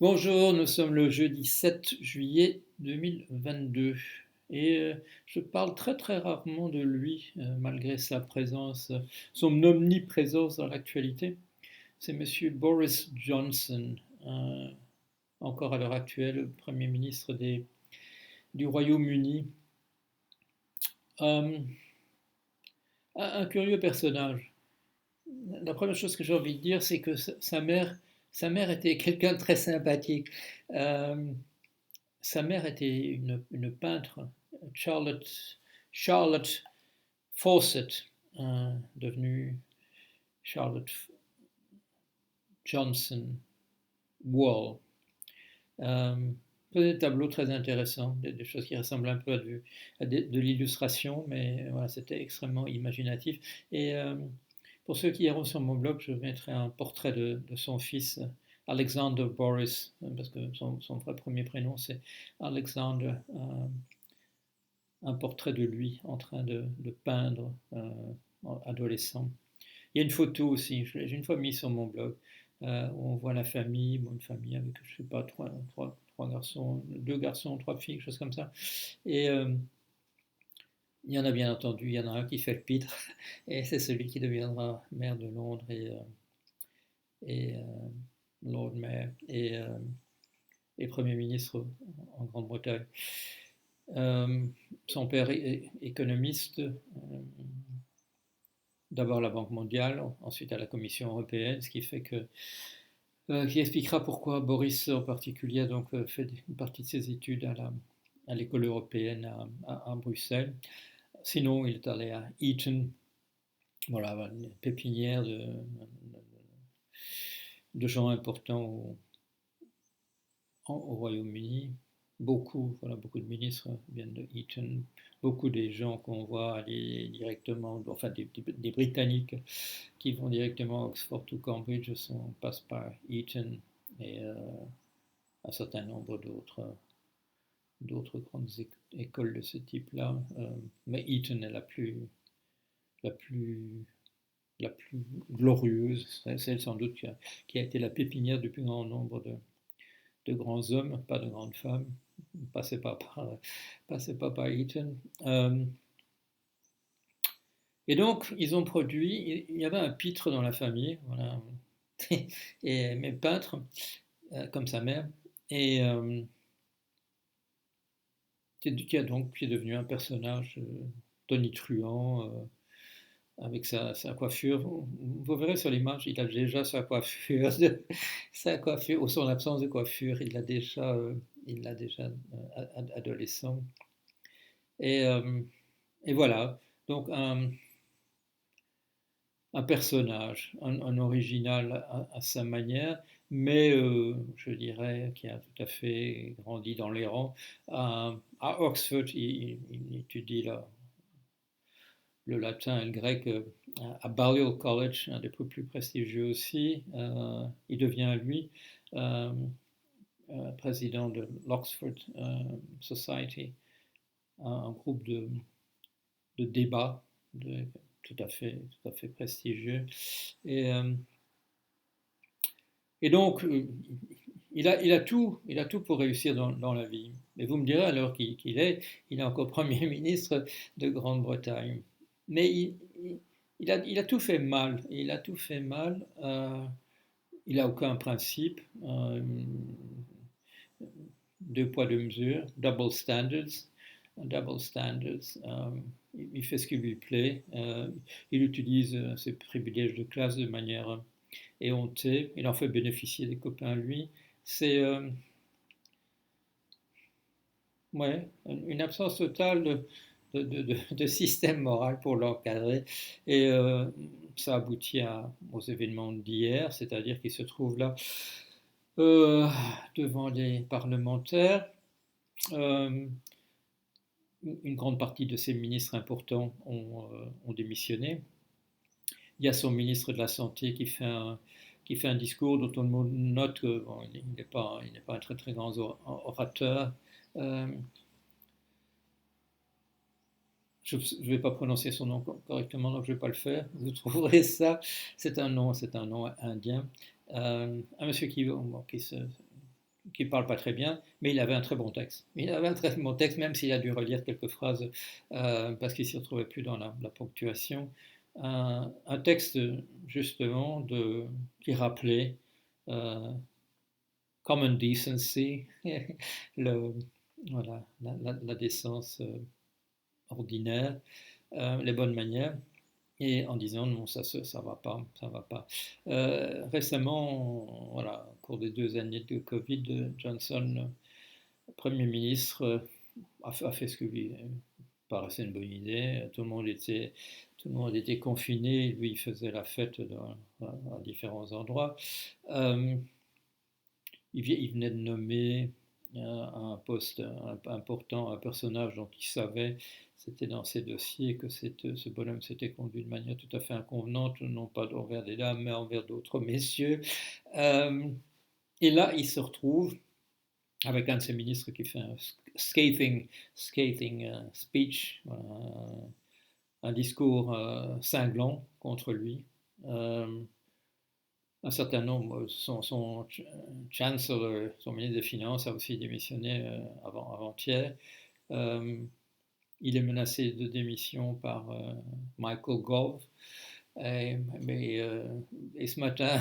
Bonjour, nous sommes le jeudi 7 juillet 2022 et je parle très très rarement de lui malgré sa présence, son omniprésence dans l'actualité. C'est Monsieur Boris Johnson, encore à l'heure actuelle Premier ministre du Royaume-Uni. Un curieux personnage. La première chose que j'ai envie de dire, c'est que sa mère était quelqu'un de très sympathique. Euh, Sa mère était une peintre, Charlotte, Charlotte Fawcett, devenue Charlotte Johnson Wall. Euh, Des tableaux très intéressants, des choses qui ressemblent un peu de l'illustration, mais voilà, c'était extrêmement imaginatif. Et pour ceux qui iront sur mon blog, je mettrai un portrait de son fils, Alexander Boris, parce que son vrai premier prénom c'est Alexander. Un portrait de lui en train de peindre adolescent. Il y a une photo aussi, j'ai une fois mis sur mon blog, où on voit la famille, bon, une famille avec, je sais pas, trois garçons, deux garçons, trois filles, quelque chose comme ça. Et il y en a bien entendu, il y en a un qui fait le pitre, et c'est celui qui deviendra maire de Londres et Lord Mayor et Premier ministre en Grande-Bretagne. Son père est économiste, d'abord la Banque mondiale, ensuite à la Commission européenne, ce qui fait que qui expliquera pourquoi Boris en particulier a donc fait une partie de ses études à l'école européenne à Bruxelles. Sinon, il est allé à Eton, voilà, une pépinière de gens importants au Royaume-Uni. Beaucoup de ministres viennent de Eton. Beaucoup des gens qu'on voit aller directement, enfin des Britanniques qui vont directement à Oxford ou Cambridge passent par Eton et un certain nombre d'autres grandes écoles de ce type-là. Mais Eton est la plus, la plus glorieuse, celle sans doute qui a été la pépinière du plus grand nombre de grands hommes, pas de grandes femmes. Passez pas par Eton. Et donc, ils ont produit, il y avait un pitre dans la famille, voilà, et mes peintres, comme sa mère, et qui est devenu un personnage tonitruant, avec sa coiffure. Vous verrez sur l'image, il a déjà sa coiffure, sa coiffure, ou son absence de coiffure, il l'a déjà adolescent. Et, euh, et voilà, donc un personnage, un original à sa manière, mais je dirais qui a tout à fait grandi dans les rangs. À Oxford, il étudie le latin et le grec à Balliol College, un des plus prestigieux aussi. Il devient, lui, euh, président de l'Oxford Society, un groupe de débat tout à fait prestigieux. Et, euh, et donc, il a tout pour réussir dans la vie. Mais vous me direz, alors qu'il est, il est encore Premier ministre de Grande-Bretagne. Mais il a tout fait mal. Il a tout fait mal. Il n'a aucun principe. Deux poids, deux mesures. Double standards. Double standards. Il fait ce qui lui plaît. Il utilise ses privilèges de classe de manière éhonté, il en fait bénéficier des copains lui. C'est ouais, une absence totale de système moral pour l'encadrer. Et ça aboutit aux événements d'hier, c'est-à-dire qu'il se trouve là euh, devant les parlementaires. Euh, une grande partie de ces ministres importants ont démissionné. Il y a son ministre de la Santé qui fait un discours dont on note qu'il bon, n'est pas un très très grand orateur. Euh, je ne vais pas prononcer son nom correctement, donc je ne vais pas le faire. Vous trouverez ça. C'est un nom indien. Un monsieur qui se qui parle pas très bien, mais il avait un très bon texte. Il avait un très bon texte, même s'il a dû relire quelques phrases parce qu'il ne s'y retrouvait plus dans la ponctuation. Un texte justement qui rappelait euh, common decency, le, voilà, la décence ordinaire, les bonnes manières, et en disant non, ça va pas, ça va pas. Récemment, voilà, au cours des 2 années de Covid, Johnson, Premier ministre, a fait ce que lui paraissait une bonne idée. Tout le monde était confiné, lui il faisait la fête à différents endroits. Euh, il venait de nommer un poste important, un personnage dont il savait, c'était dans ses dossiers, que ce bonhomme s'était conduit de manière tout à fait inconvenante, non pas envers des dames, mais envers d'autres messieurs. Euh, et là, il se retrouve avec un de ses ministres qui fait un scathing speech, voilà, un discours cinglant contre lui. Un certain nombre, son chancellor, son ministre des Finances, a aussi démissionné avant-hier. Il est menacé de démission par Michael Gove. Et ce matin,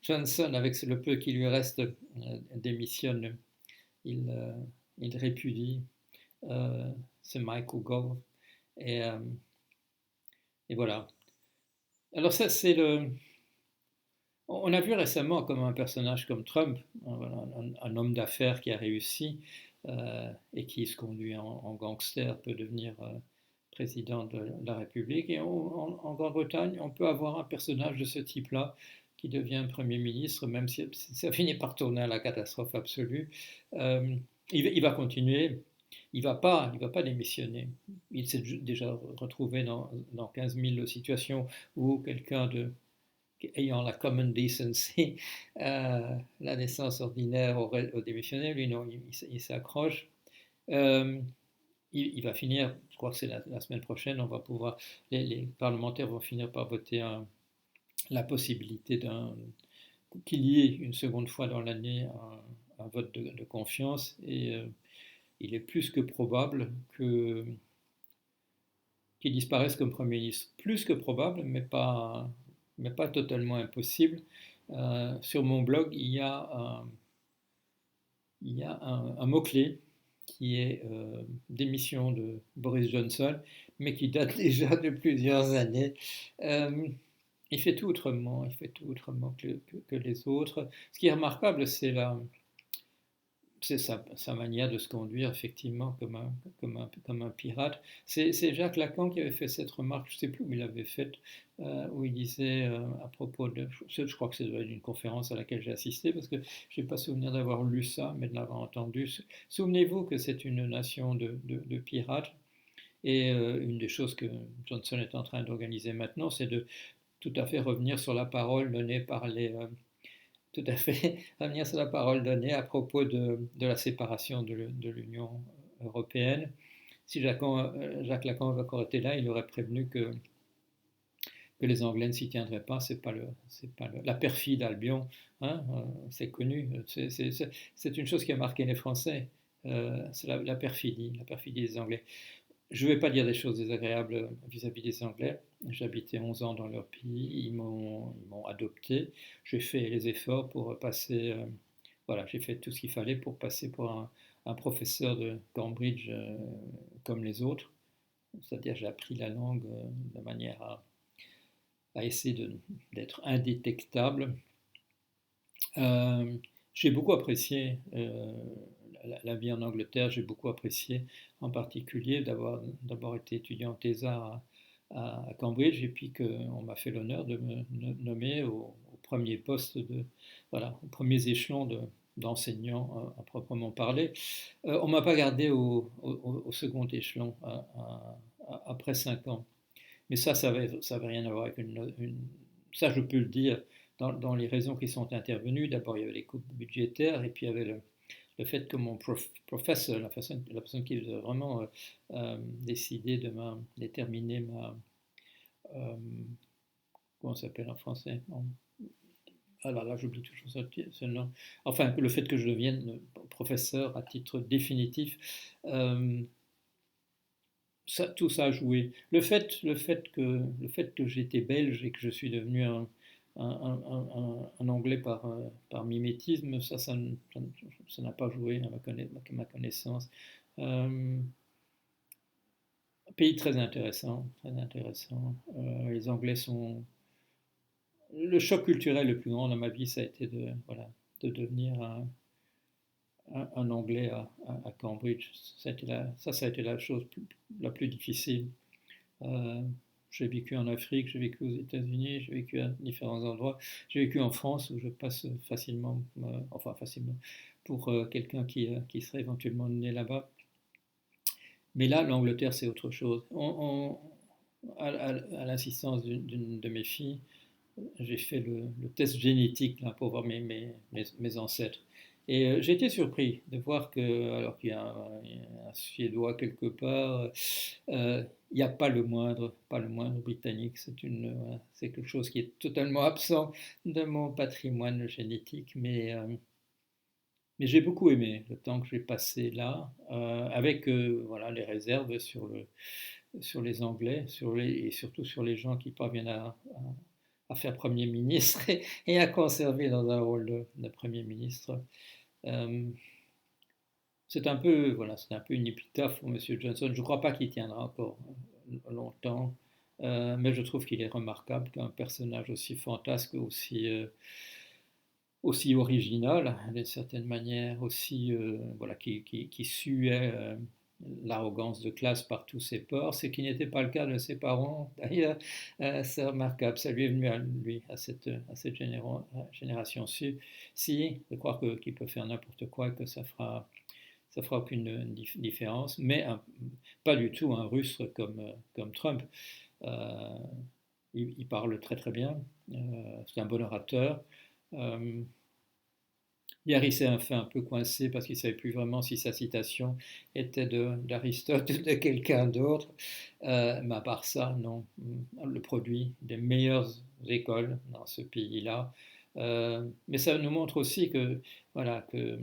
Johnson, avec le peu qui lui reste, démissionne. Il, il répudie ce Michael Gove. Et, euh, et voilà. Alors ça, c'est le... On a vu récemment comme un personnage comme Trump, voilà, un homme d'affaires qui a réussi et qui se conduit en gangster peut devenir président de la République. Et en Grande-Bretagne, on peut avoir un personnage de ce type-là qui devient Premier ministre, même si ça finit par tourner à la catastrophe absolue. Euh, il va continuer, il va pas démissionner. Il s'est déjà retrouvé dans 15 000 situations où quelqu'un ayant la common decency, la naissance ordinaire aurait démissionné. Lui, non, il s'accroche. Euh, il va finir, je crois que c'est la semaine prochaine, les parlementaires vont finir par voter la possibilité qu'il y ait une seconde fois dans l'année un vote de confiance. Et il est plus que probable qu'il disparaisse comme Premier ministre. Plus que probable, mais pas totalement impossible. Sur mon blog, il y a un mot-clé qui est démission de Boris Johnson, mais qui date déjà de plusieurs années. Euh, il fait tout autrement que les autres. Ce qui est remarquable, c'est sa manière de se conduire, effectivement, comme un pirate. C'est Jacques Lacan qui avait fait cette remarque, je ne sais plus où il l'avait faite, où il disait à propos de. Je crois que c'est une conférence à laquelle j'ai assisté, parce que je n'ai pas souvenir d'avoir lu ça, mais de l'avoir entendu. Souvenez-vous que c'est une nation de pirates, et une des choses que Johnson est en train d'organiser maintenant, c'est de tout à fait revenir sur la parole donnée par tout à fait revenir sur la parole donnée à propos de la séparation de l'Union européenne. Si Jacques Lacan avait encore été là, il aurait prévenu que les Anglais ne s'y tiendraient pas. C'est pas la perfide Albion, hein, c'est connu. C'est une chose qui a marqué les Français. C'est la perfidie des Anglais. Je ne vais pas dire des choses désagréables vis-à-vis des Anglais. J'habitais 11 ans dans leur pays, ils m'ont adopté. J'ai fait les efforts pour passer, voilà, j'ai fait tout ce qu'il fallait pour passer pour un professeur de Cambridge comme les autres. C'est-à-dire j'ai appris la langue de manière à essayer d'être indétectable. Euh, j'ai beaucoup apprécié la vie en Angleterre, j'ai beaucoup apprécié en particulier d'avoir été étudiant en thésard à Cambridge et puis qu'on m'a fait l'honneur de me nommer au premier poste voilà, aux premiers échelons d'enseignant à proprement parler. On ne m'a pas gardé au second échelon après 5 ans. Mais ça avait rien à voir avec ça je peux le dire dans les raisons qui sont intervenues. D'abord, il y avait les coupes budgétaires et puis il y avait le fait que mon professeur, la personne qui a vraiment décidé de déterminer euh, comment ça s'appelle en français, alors là, j'oublie toujours ce nom. Enfin, le fait que je devienne professeur à titre définitif, euh, tout ça a joué. Le fait que j'étais belge et que je suis devenu un Anglais par mimétisme, ça n'a pas joué à ma connaissance. Euh, Pays très intéressant, très intéressant. Les Anglais sont. Le choc culturel le plus grand dans ma vie, ça a été voilà, de devenir un Anglais à Cambridge. Ça a été la chose la plus difficile. Euh, j'ai vécu en Afrique, j'ai vécu aux États-Unis, j'ai vécu à différents endroits. J'ai vécu en France où je passe facilement, enfin facilement, pour quelqu'un qui serait éventuellement né là-bas. Mais là, l'Angleterre, c'est autre chose. À l'assistance d'une de mes filles, j'ai fait le test génétique là, pour voir mes ancêtres. Et j'ai été surpris de voir que, alors qu'il y a un Suédois quelque part, il n'y a pas le moindre britannique. C'est quelque chose qui est totalement absent de mon patrimoine génétique. Mais j'ai beaucoup aimé le temps que j'ai passé là, avec voilà, les réserves sur les Anglais, et surtout sur les gens qui parviennent à faire Premier ministre et à conserver dans un rôle de Premier ministre. Euh, c'est un peu une épitaphe pour Monsieur Johnson. Je ne crois pas qu'il tiendra encore longtemps, mais je trouve qu'il est remarquable qu'un personnage aussi fantasque, aussi original, d'une certaine manière, aussi voilà, qui suait l'arrogance de classe par tous ses ports, ce qui n'était pas le cas de ses parents. D'ailleurs, c'est remarquable. Ça lui est venu à lui, à cette génération-ci, de croire qu'il peut faire n'importe quoi et que ça fera aucune différence, mais pas du tout un Russe comme Trump. Euh, il parle très très bien, c'est un bon orateur. Euh, Hier, il s'est fait un peu coincé parce qu'il ne savait plus vraiment si sa citation était d'Aristote ou de quelqu'un d'autre. Mais à part ça, non. Le produit des meilleures écoles dans ce pays-là. Mais ça nous montre aussi voilà, que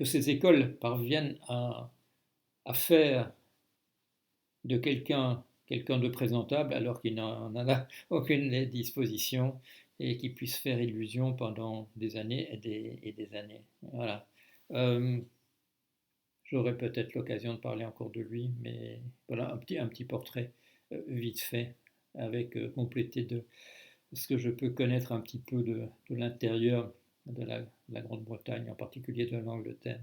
ces écoles parviennent à faire de quelqu'un de présentable alors qu'il n'en a aucune disposition et qui puisse faire illusion pendant des années et des années. Voilà. Euh, J'aurai peut-être l'occasion de parler encore de lui, mais voilà un petit portrait vite fait, avec complété de ce que je peux connaître un petit peu de l'intérieur de la Grande-Bretagne, en particulier de l'Angleterre.